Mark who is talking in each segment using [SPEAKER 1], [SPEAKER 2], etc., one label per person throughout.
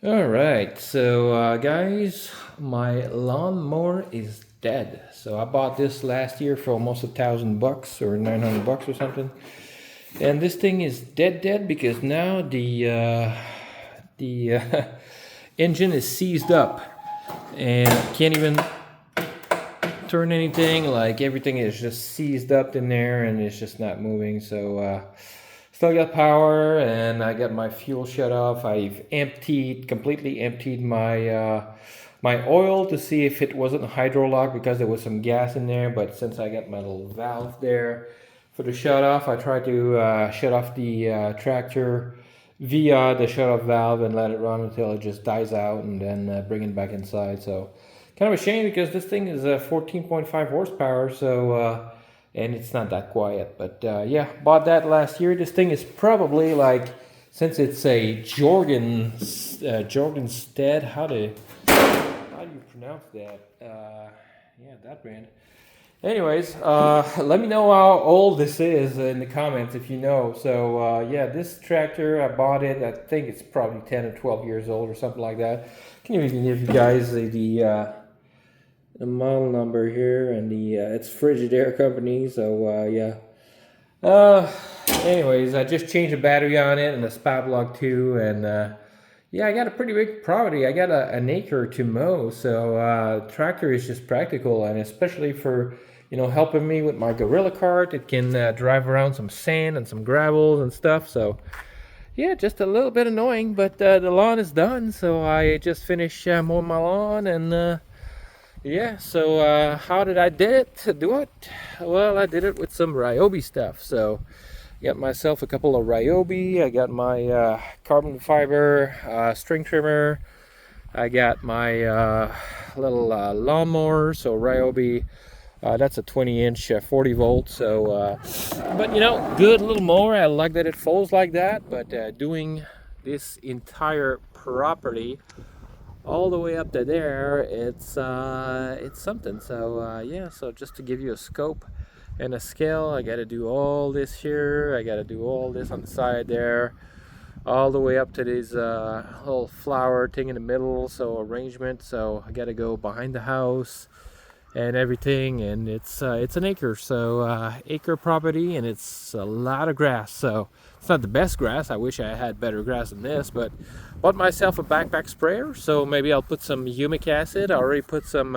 [SPEAKER 1] All right, so guys, my lawnmower is dead. So I bought this last year for almost $1,000 or $900 or something, and this thing is dead because now the engine is seized up and can't even turn anything. Like everything is just seized up in there and it's just not moving. So still got power and I got my fuel shut off. I've completely emptied my oil to see if it wasn't hydrolock because there was some gas in there. But since I got my little valve there for the shut off, I tried to shut off the tractor via the shut off valve and let it run until it just dies out and then bring it back inside. So kind of a shame because this thing is 14.5 horsepower, so and it's not that quiet. But yeah, bought that last year. This thing is probably like, since it's a Jorgenstead. How do you pronounce that? Yeah, that brand. Anyways, let me know how old this is in the comments if you know. So yeah, this tractor I bought it. I think it's probably 10 or 12 years old or something like that. Can even give you guys the model number here and the it's Frigidaire company. So yeah. Uh, anyways, I just changed the battery on it and the spark plug too, and yeah, I got a pretty big property. I got an acre to mow, so tractor is just practical, and especially for helping me with my gorilla cart. It can drive around some sand and some gravels and stuff. So yeah, just a little bit annoying, but the lawn is done, so I just finished mowing my lawn and. Yeah, so how did I do it? Well, I did it with some Ryobi stuff. So got myself a couple of Ryobi. I got my carbon fiber string trimmer. I got my little lawnmower. So Ryobi, that's a 20-inch 40 volt. So, but good little mower. I like that it folds like that. But doing this entire property all the way up to there, it's something. So yeah, so just to give you a scope and a scale, I got to do all this here. I got to do all this on the side there, all the way up to this little flower thing in the middle. So arrangement. So I got to go behind the house and everything, and it's an acre, so acre property, and it's a lot of grass. So it's not the best grass. I wish I had better grass than this, but bought myself a backpack sprayer, so maybe I'll put some humic acid. I already put some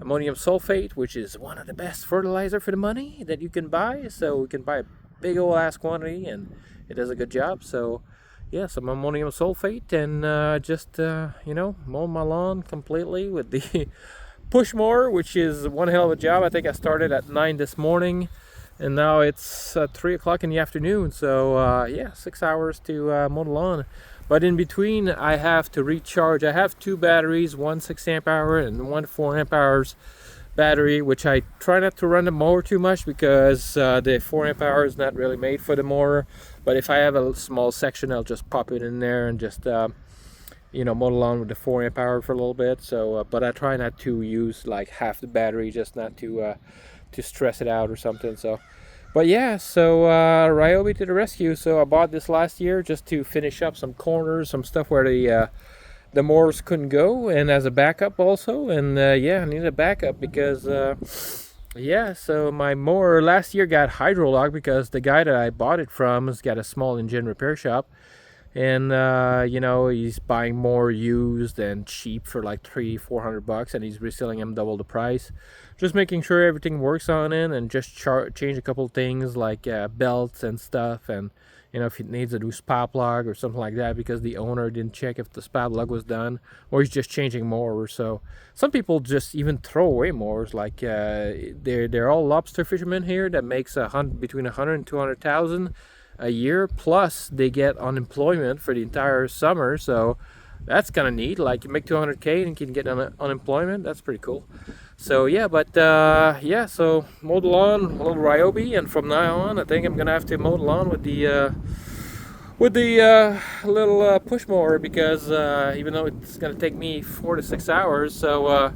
[SPEAKER 1] ammonium sulfate, which is one of the best fertilizer for the money that you can buy. So we can buy a big old ass quantity, and it does a good job. So yeah, some ammonium sulfate, and just mow my lawn completely with the push mower, which is one hell of a job. I think I started at 9 this morning, and now it's 3 o'clock in the afternoon. So yeah, 6 hours to mow the lawn. But in between, I have to recharge. I have two batteries, one 6 amp hour and one 4 amp hours battery, which I try not to run the mower too much because the 4 amp hour is not really made for the mower. But if I have a small section, I'll just pop it in there and just mow the lawn with the 4 amp hour for a little bit. So but I try not to use like half the battery, just not to stress it out or something. So but yeah, so Ryobi to the rescue. So I bought this last year just to finish up some corners, some stuff where the mowers couldn't go, and as a backup also. And yeah, I need a backup because yeah, so my mower last year got hydrolock because the guy that I bought it from has got a small engine repair shop, and he's buying more used and cheap for like $300-400, and he's reselling them double the price. Just making sure everything works on it, and just change a couple things like belts and stuff, and if it needs a new spark plug or something like that because the owner didn't check if the spark plug was done, or he's just changing mowers. So some people just even throw away mowers. Like they're all lobster fishermen here that makes between 100 and 200,000 a year, plus they get unemployment for the entire summer. So that's kind of neat. Like you make 200K and can get unemployment. That's pretty cool. So yeah, but yeah, so mow the lawn, a little Ryobi, and from now on I think I'm gonna have to mow the lawn with the little push mower, because even though it's gonna take me 4 to 6 hours, so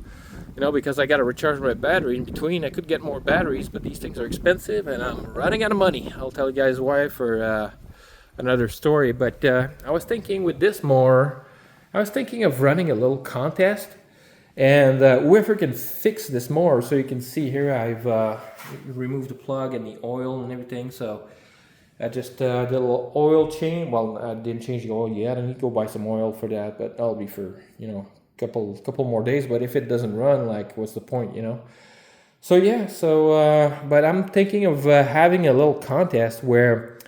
[SPEAKER 1] because I got to recharge my battery in between. I could get more batteries, but these things are expensive, and I'm running out of money. I'll tell you guys why for another story. But I was thinking with this mower, I was thinking of running a little contest, and whoever can fix this mower, so you can see here I've removed the plug and the oil and everything. So I just did a little oil change. Well, I didn't change the oil yet. I need to go buy some oil for that, but that'll be for, you know, couple more days. But if it doesn't run, like, what's the point, you know? So yeah, but I'm thinking of having a little contest where,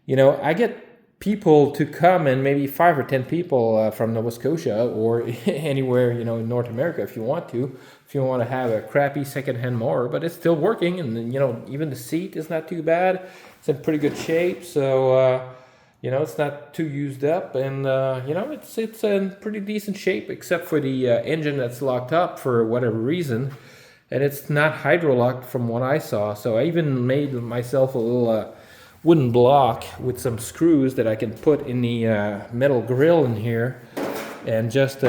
[SPEAKER 1] you know, I get people to come, and maybe 5 or 10 people from Nova Scotia or anywhere, you know, in North America, if you want to have a crappy secondhand mower, but it's still working, and then, you know, even the seat is not too bad. It's in pretty good shape, so you know, it's not too used up, and you know, it's in pretty decent shape, except for the engine that's locked up for whatever reason, and it's not hydro-locked from what I saw. So I even made myself a little wooden block with some screws that I can put in the metal grill in here, and just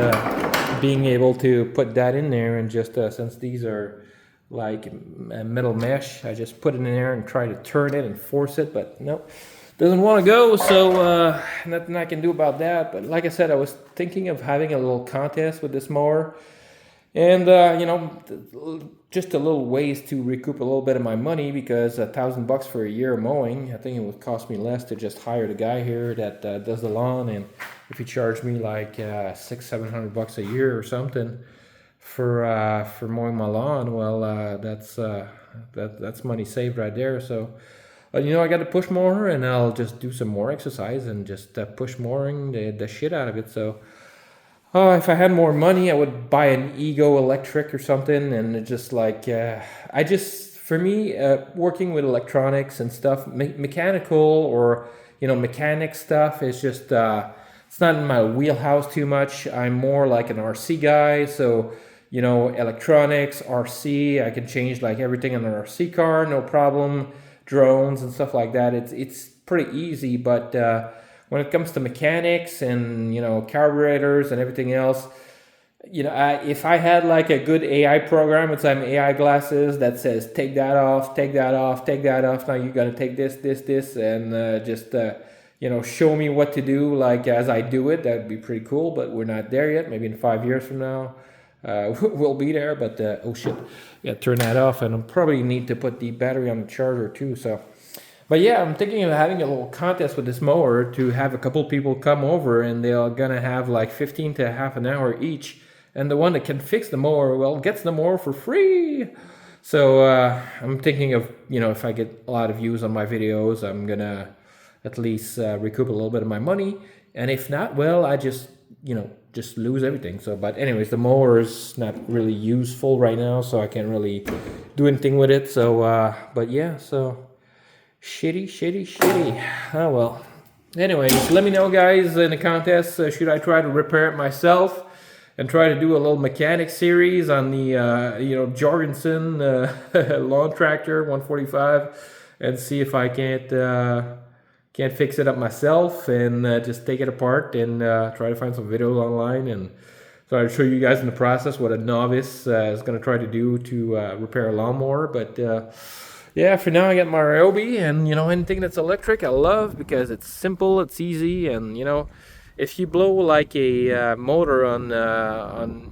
[SPEAKER 1] being able to put that in there, and just since these are like metal mesh, I just put it in there and try to turn it and force it, but nope, doesn't want to go. So nothing I can do about that. But like I said, I was thinking of having a little contest with this mower, and you know, just a little ways to recoup a little bit of my money, because $1,000 for a year of mowing, I think it would cost me less to just hire the guy here that does the lawn, and if he charged me like $600-700 a year or something for mowing my lawn, well, that's money saved right there. So you know, I got to push more, and I'll just do some more exercise and just push mooring the shit out of it. So if I had more money, I would buy an Ego electric or something, and it just like for me, working with electronics and stuff, mechanical or, you know, mechanic stuff is just it's not in my wheelhouse too much. I'm more like an RC guy, so, you know, electronics, RC, I can change like everything on an RC car, no problem. Drones and stuff like that, it's pretty easy. But when it comes to mechanics and, you know, carburetors and everything else, you know, if I had like a good AI program with some AI glasses that says take that off, take that off, take that off, now you got to take this, and just you know, show me what to do like as I do it, that'd be pretty cool. But we're not there yet. Maybe in 5 years from now we'll be there. But oh shit, yeah, turn that off, and I'll probably need to put the battery on the charger too. So but yeah, I'm thinking of having a little contest with this mower, to have a couple people come over, and they're gonna have like 15 to half an hour each, and the one that can fix the mower, well, gets the mower for free. So I'm thinking of, you know, if I get a lot of views on my videos, I'm gonna at least recoup a little bit of my money, and if not, well, I just, you know, just lose everything. So but anyways, the mower is not really useful right now, so I can't really do anything with it. So but yeah, so shitty. Oh well. Anyways, let me know, guys, in the contest, should I try to repair it myself and try to do a little mechanic series on the you know, Jorgensen lawn tractor 145, and see if I can't fix it up myself, and just take it apart and try to find some videos online, and try to show you guys in the process what a novice is going to try to do to repair a lawnmower. But yeah, for now I got my Ryobi, and, you know, anything that's electric I love, because it's simple, it's easy, and, you know, if you blow like a motor on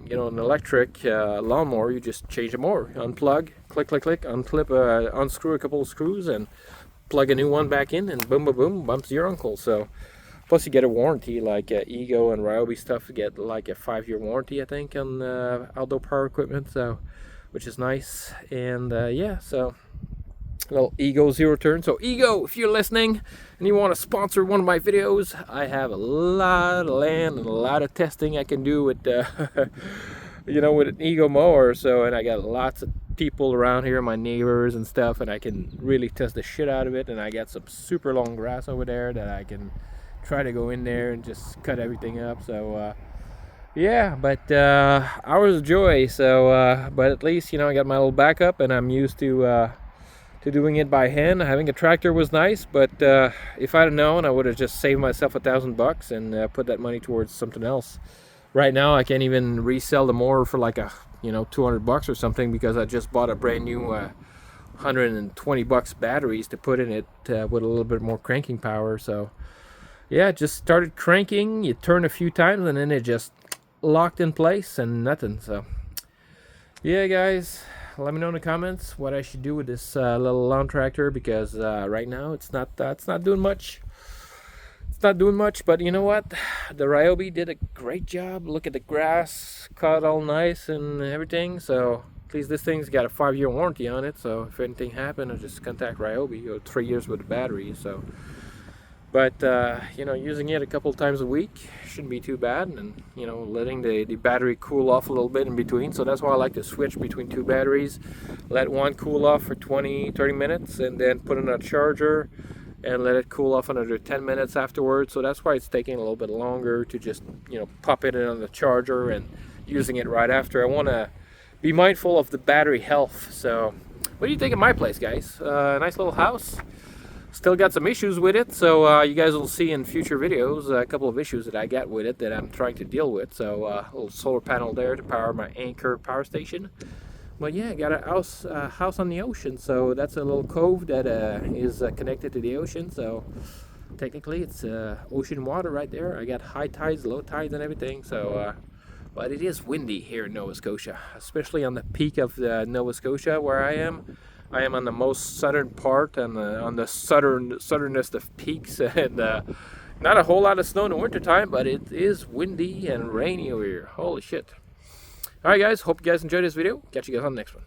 [SPEAKER 1] you know, an electric lawnmower, you just change the motor, unplug, click, unclip, unscrew a couple of screws, and plug a new one back in, and boom, boom, boom, bumps your uncle. So plus you get a warranty, like Ego and Ryobi stuff, you get like a 5-year warranty, I think, on outdoor power equipment, so, which is nice. And yeah, so little Ego zero turn. So Ego, if you're listening and you want to sponsor one of my videos, I have a lot of land and a lot of testing I can do with you know, with an Ego mower. So, and I got lots of people around here, my neighbors and stuff, and I can really test the shit out of it. And I got some super long grass over there that I can try to go in there and just cut everything up. So yeah, but hours of joy. So but at least, you know, I got my little backup, and I'm used to doing it by hand. Having a tractor was nice, but if I'd have known, I would have just saved myself $1,000 and put that money towards something else. Right now, I can't even resell the mower for like a, you know, $200 or something, because I just bought a brand new $120 batteries to put in it with a little bit more cranking power. So yeah, just started cranking. You turn a few times, and then it just locked in place and nothing. So yeah, guys, let me know in the comments what I should do with this little lawn tractor, because right now it's not doing much. It's not doing much, but you know what? The Ryobi did a great job. Look at the grass, cut all nice and everything. So at least this thing's got a 5-year warranty on it. So if anything happened, I'll just contact Ryobi. Or 3 years with the battery. So, but you know, using it a couple times a week shouldn't be too bad, and you know, letting the battery cool off a little bit in between. So that's why I like to switch between 2 batteries. Let one cool off for 20-30 minutes, and then put in a charger and let it cool off another 10 minutes afterwards. So that's why it's taking a little bit longer to just, you know, pop it in on the charger and using it right after. I want to be mindful of the battery health. So what do you think of my place, guys? Nice little house. Still got some issues with it, so you guys will see in future videos a couple of issues that I got with it that I'm trying to deal with. So a little solar panel there to power my Anchor power station. But yeah, I got a house on the ocean, so that's a little cove that is connected to the ocean. So technically, it's ocean water right there. I got high tides, low tides, and everything. So, but it is windy here in Nova Scotia, especially on the peak of Nova Scotia where I am. I am on the most southern part, and on the southernest of peaks, and not a whole lot of snow in the wintertime, but it is windy and rainy over here. Holy shit. Alright guys, hope you guys enjoyed this video. Catch you guys on the next one.